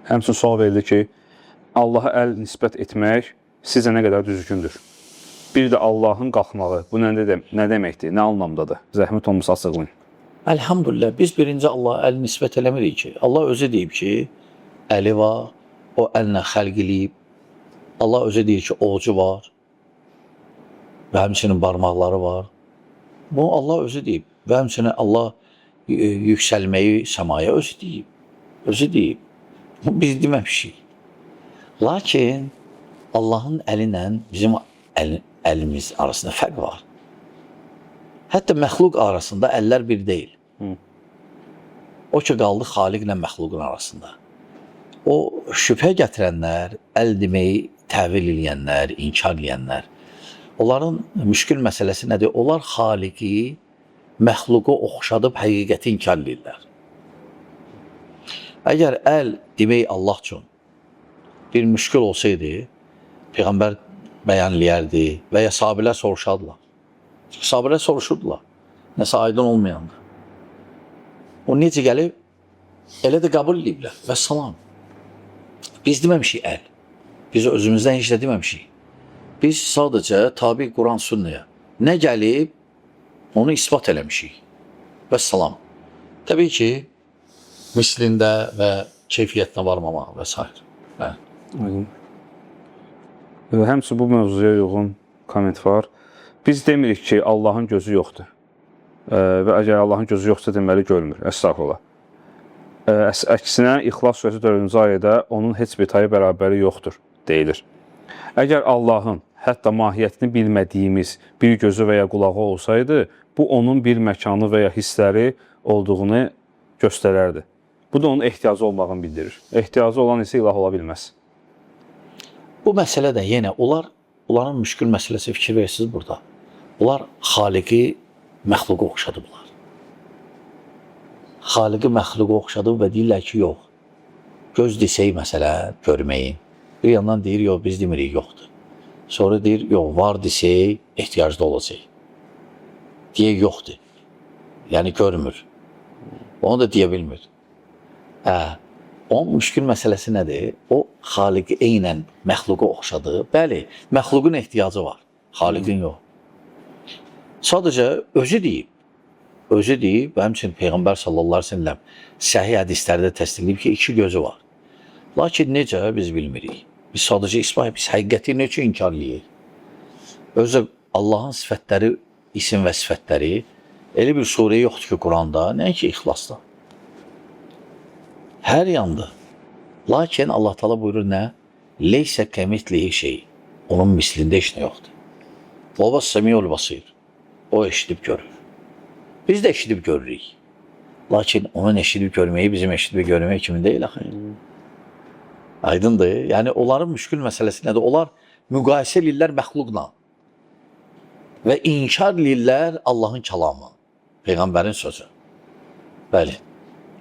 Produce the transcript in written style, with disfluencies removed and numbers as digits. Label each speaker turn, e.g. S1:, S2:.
S1: Həmçinin sual verildi ki, Allaha əl nisbət etmək sizə nə qədər düzgündür? Bir də Allahın qalxmağı, bu nə deməkdir, nə anlamdadır? Zəhmət olmasa açıqlayın.
S2: Elhamdülillah, biz birinci Allaha əl nisbət eləmirik ki. Allah özü deyib ki, əli var, o əllə xəlq eləyib. Allah özü deyir ki, ovucu var və həmçinin barmaqları var. Bunu Allah özü deyib və həmçinin Allah yüksəlməyi səmaya özü deyib. Özü deyib. Biz deməmişik. Lakin Allahın əli ilə bizim əlimiz arasında fərq var. Hətta məxluq arasında əllər bir deyil. O ki, qaldı xaliqlə məxluqun arasında. O şübhə gətirənlər, əl deməyi təvil eləyənlər, inkar eləyənlər, onların müşkül məsələsi nədir? Onlar xaliqi, məxluqu oxşadıb həqiqəti inkar edirlər. Əgər əl demək Allah üçün bir müşkül olsaydı, Peyğəmbər bəyan eləyərdi və ya sahabilər soruşardılar. Sahabilər soruşurdular, nəsə aydın olmayanda. O necə gəlib? Elə də qəbul ediblər və salam. Biz deməmişik əl. Biz özümüzdən heç də deməmişik. Biz sadəcə tabi Quran sünnəyə nə gəlib, onu isbat eləmişik. Və salam. Təbii ki, mislində və keyfiyyətinə varmama və s.
S1: Həmçinin bu mövzuya uyğun komment var. Biz demirik ki, Allahın gözü yoxdur. Və əgər Allahın gözü yoxsa deməli görmür. Əstəğfurullah. Əksinə, İxlas surəsi 4-cü ayədə onun heç bir tayı bərabəri yoxdur deyilir. Əgər Allahın hətta mahiyyətini bilmədiyimiz bir gözü və ya qulağı olsaydı, bu onun bir məkanı və ya hissləri olduğunu göstərərdi. Bu da onun ehtiyacı olmağını bildirir. Ehtiyacı olan isə ilah ola bilməz.
S2: Bu məsələ də yenə onların müşkül məsələsi fikir verirsiniz burada. Onlar xaliqi məxluqa oxşadıblar. Xaliqi məxluqa oxşadıb və deyirlər ki, yox. Göz desək məsələn, görməyin. Bir yandan deyir, yox, biz demirik, yoxdur. Sonra deyir, yox, var desək, ehtiyacda olacaq. Deyək, yoxdur. Yəni, görmür. Onu da deyə bilmir. Onun müşkül məsələsi nədir? O, xaliqi eynən məxluqa oxşadı. Bəli, məxluqun ehtiyacı var. Xaliqin yox. Sadəcə, özü deyib. Özü deyib və həmçinin Peyğəmbər sallallahu aleyhi ve sellem səhih hədislərdə təsdiqləyib ki, iki gözü var. Lakin necə biz bilmirik. Biz sadəcə biz həqiqəti necə inkar edirik? Özü Allahın sifətləri, isim və sifətləri elə bir surə yoxdur ki, Quranda, nəinki İxlasda. Hər yanda. Lakin Allah Teala buyurur nə? Leysə kəmitlihi şey. Onun mislində heç nə yoxdur. Və vəs-səmiul basir. O eşidib görür. Biz də eşidib görürük. Lakin onun eşidib görməyi bizim eşidib görmək kimi deyil axı. Aydındır. Yəni onların müşkül məsələsi nədir? Onlar müqayisə edirlər məxluqla və inkar edirlər Allahın kəlamı, Peyğəmbərin sözü. Bəli.